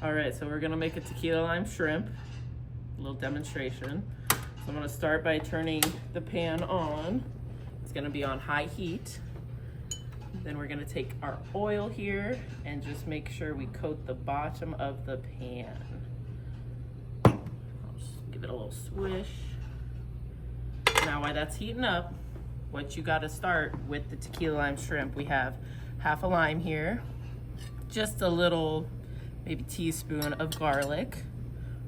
All right, so we're gonna make a tequila lime shrimp, a little demonstration. So I'm gonna start by turning the pan on. It's gonna be on high heat. Then we're gonna take our oil here and just make sure we coat the bottom of the pan. I'll just give it a little swish. Now while that's heating up, what you gotta start with the tequila lime shrimp, we have half a lime here, just a little, maybe teaspoon of garlic.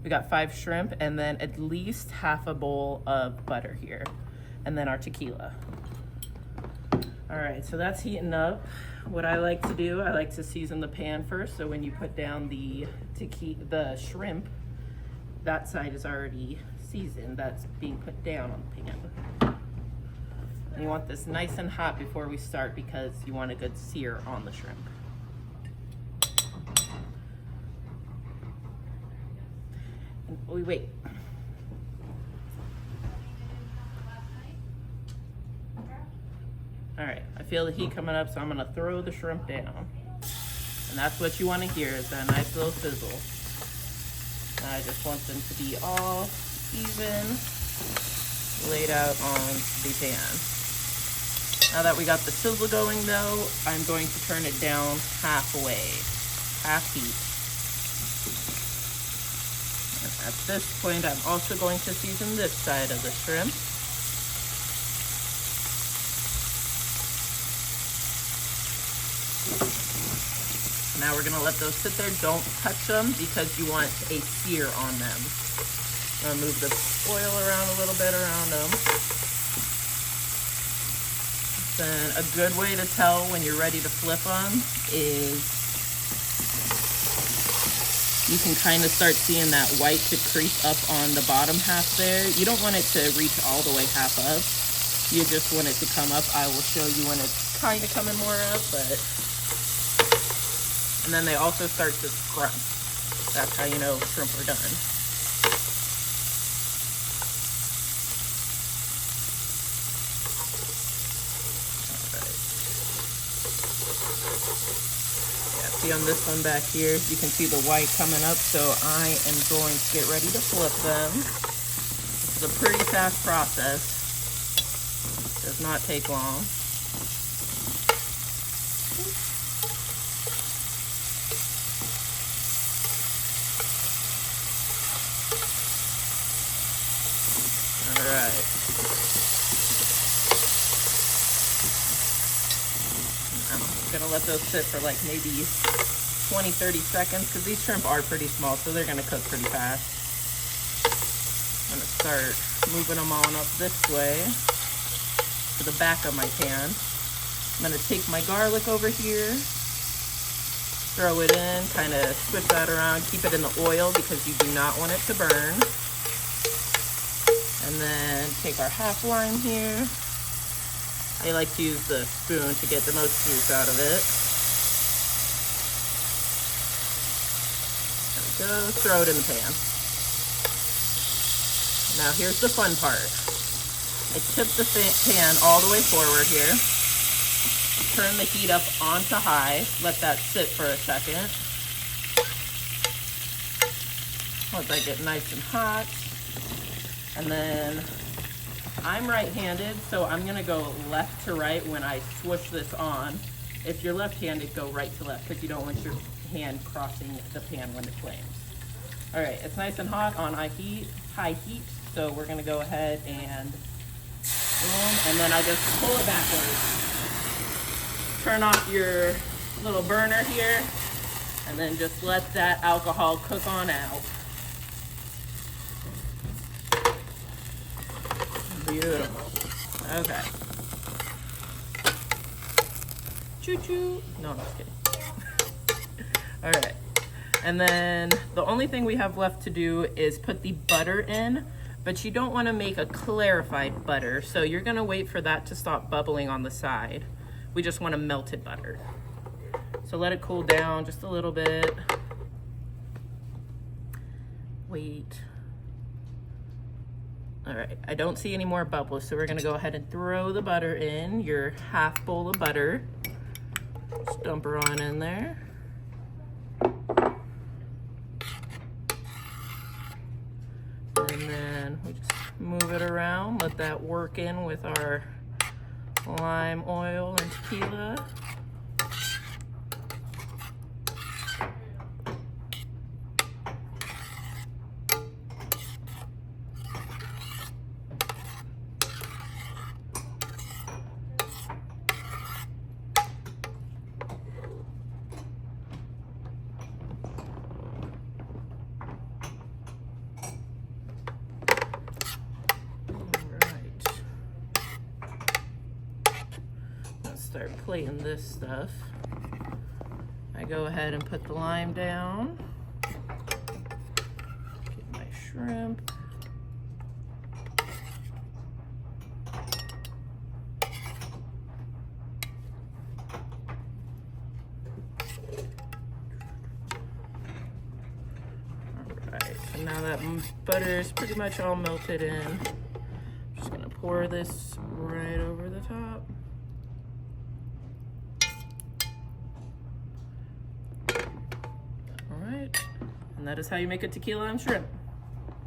We got 5 shrimp, and then at least half a bowl of butter here, and then our tequila. All right, so that's heating up. What I like to do, I like to season the pan first, so when you put down the shrimp, that side is already seasoned. That's being put down on the pan. And you want this nice and hot before we start because you want a good sear on the shrimp. And wait. All right, I feel the heat coming up, so I'm gonna throw the shrimp down. And that's what you wanna hear, is that nice little sizzle. And I just want them to be all even, laid out on the pan. Now that we got the sizzle going though, I'm going to turn it down halfway, half heat. And at this point, I'm also going to season this side of the shrimp. Now we're gonna let those sit there. Don't touch them because you want a sear on them. I'm gonna move the oil around a little bit around them. Then a good way to tell when you're ready to flip them is you can kind of start seeing that white to creep up on the bottom half there. You don't want it to reach all the way half up. You just want it to come up. I will show you when it's kind of coming more up, but... And then they also start to scrump. That's how you know shrimp are done. See on this one back here, you can see the white coming up, so I am going to get ready to flip them. This is a pretty fast process. Does not take long. All right. I'm gonna let those sit for like maybe 20-30 seconds because these shrimp are pretty small, so they're gonna cook pretty fast. I'm gonna start moving them on up this way to the back of my pan. I'm gonna take my garlic over here, throw it in, kind of switch that around, keep it in the oil because you do not want it to burn. And then take our half lime here. I like to use the spoon to get the most juice out of it. There we go, throw it in the pan. Now here's the fun part. I tip the pan all the way forward here. Turn the heat up onto high. Let that sit for a second. Let that get nice and hot. And then I'm right-handed, so I'm gonna go left to right when I swoosh this on. If you're left-handed, go right to left because you don't want your hand crossing the pan when it flames. All right, it's nice and hot on high heat, so we're gonna go ahead and boom, and then I just pull it backwards. Turn off your little burner here, and then just let that alcohol cook on out. Beautiful. Okay. Choo-choo. No, I'm just kidding. All right. And then the only thing we have left to do is put the butter in, but you don't want to make a clarified butter, so you're going to wait for that to stop bubbling on the side. We just want a melted butter. So let it cool down just a little bit. Wait. All right, I don't see any more bubbles, so we're gonna go ahead and throw the butter in, your half bowl of butter. Just dump her on in there. then we just move it around, let that work in with our lime oil and tequila. Start plating this stuff. I go ahead and put the lime down. Get my shrimp. Alright, so now that butter is pretty much all melted in, I'm just gonna pour this right over the top. And that is how you make a tequila lime shrimp.